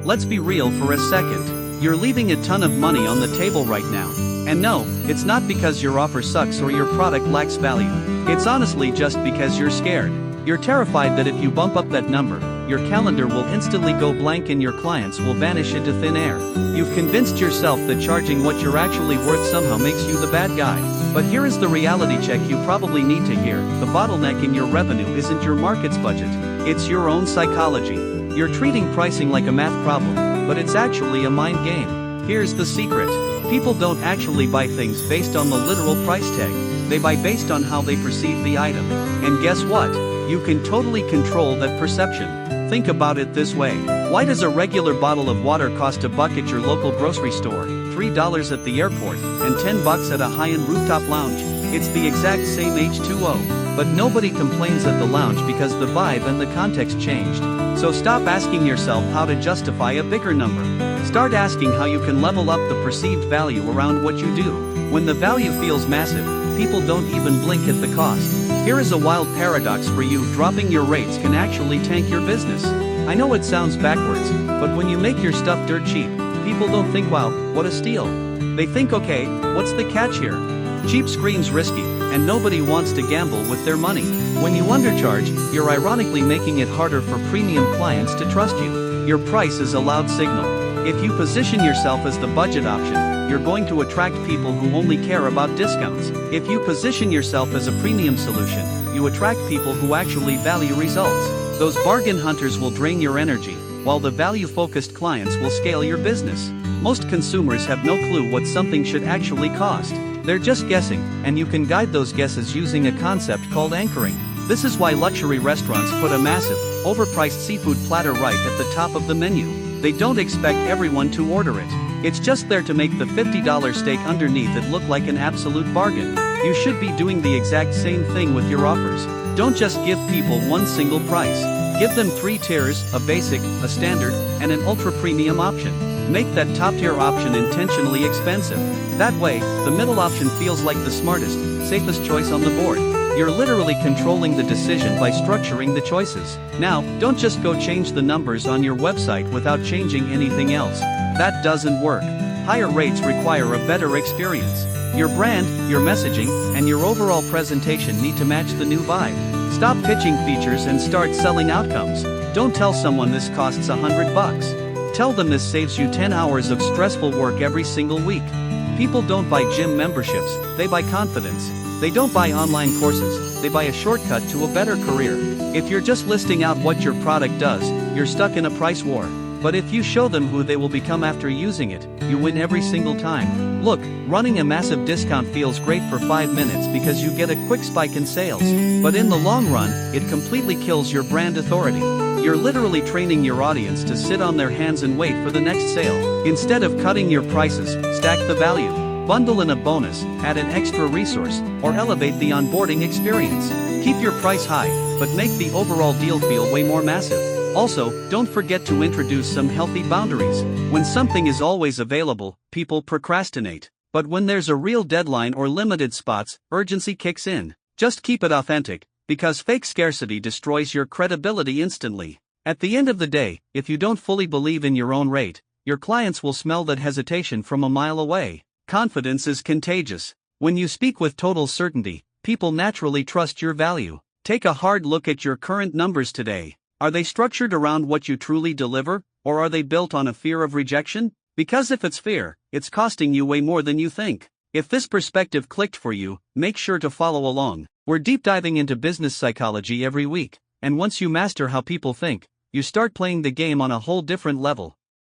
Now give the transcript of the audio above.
Let's be real for a second. You're leaving a ton of money on the table right now. And no, it's not because your offer sucks or your product lacks value. It's honestly just because you're scared. You're terrified that if you bump up that number, your calendar will instantly go blank and your clients will vanish into thin air. You've convinced yourself that charging what you're actually worth somehow makes you the bad guy. But here is the reality check you probably need to hear. The bottleneck in your revenue isn't your market's budget. It's your own psychology. You're treating pricing like a math problem, but it's actually a mind game. Here's the secret. People don't actually buy things based on the literal price tag. They buy based on how they perceive the item. And guess what? You can totally control that perception. Think about it this way. Why does a regular bottle of water cost $1 at your local grocery store, $3 at the airport, and $10 at a high-end rooftop lounge? It's the exact same H2O. But nobody complains at the lounge because the vibe and the context changed. So stop asking yourself how to justify a bigger number. Start asking how you can level up the perceived value around what you do. When the value feels massive, people don't even blink at the cost. Here is a wild paradox for you. Dropping your rates can actually tank your business. I know it sounds backwards, but when you make your stuff dirt cheap, people don't think, wow, what a steal. They think, okay, what's the catch here? Cheap screams risky, and nobody wants to gamble with their money. When you undercharge, you're ironically making it harder for premium clients to trust you. Your price is a loud signal. If you position yourself as the budget option, you're going to attract people who only care about discounts. If you position yourself as a premium solution, you attract people who actually value results. Those bargain hunters will drain your energy, while the value-focused clients will scale your business. Most consumers have no clue what something should actually cost. They're just guessing, and you can guide those guesses using a concept called anchoring. This is why luxury restaurants put a massive, overpriced seafood platter right at the top of the menu. They don't expect everyone to order it. It's just there to make the $50 steak underneath it look like an absolute bargain. You should be doing the exact same thing with your offers. Don't just give people one single price. Give them 3 tiers, a basic, a standard, and an ultra-premium option. Make that top-tier option intentionally expensive. That way, the middle option feels like the smartest, safest choice on the board. You're literally controlling the decision by structuring the choices. Now, don't just go change the numbers on your website without changing anything else. That doesn't work. Higher rates require a better experience. Your brand, your messaging, and your overall presentation need to match the new vibe. Stop pitching features and start selling outcomes. Don't tell someone this costs $100. Tell them this saves you 10 hours of stressful work every single week. People don't buy gym memberships, they buy confidence. They don't buy online courses, they buy a shortcut to a better career. If you're just listing out what your product does, you're stuck in a price war. But if you show them who they will become after using it, you win every single time. Look, running a massive discount feels great for 5 minutes because you get a quick spike in sales. But in the long run, it completely kills your brand authority. You're literally training your audience to sit on their hands and wait for the next sale. Instead of cutting your prices, stack the value. Bundle in a bonus, add an extra resource, or elevate the onboarding experience. Keep your price high, but make the overall deal feel way more massive. Also, don't forget to introduce some healthy boundaries. When something is always available, people procrastinate. But when there's a real deadline or limited spots, urgency kicks in. Just keep it authentic, because fake scarcity destroys your credibility instantly. At the end of the day, if you don't fully believe in your own rate, your clients will smell that hesitation from a mile away. Confidence is contagious. When you speak with total certainty, people naturally trust your value. Take a hard look at your current numbers today. Are they structured around what you truly deliver, or are they built on a fear of rejection? Because if it's fear, it's costing you way more than you think. If this perspective clicked for you, make sure to follow along. We're deep diving into business psychology every week, and once you master how people think, you start playing the game on a whole different level.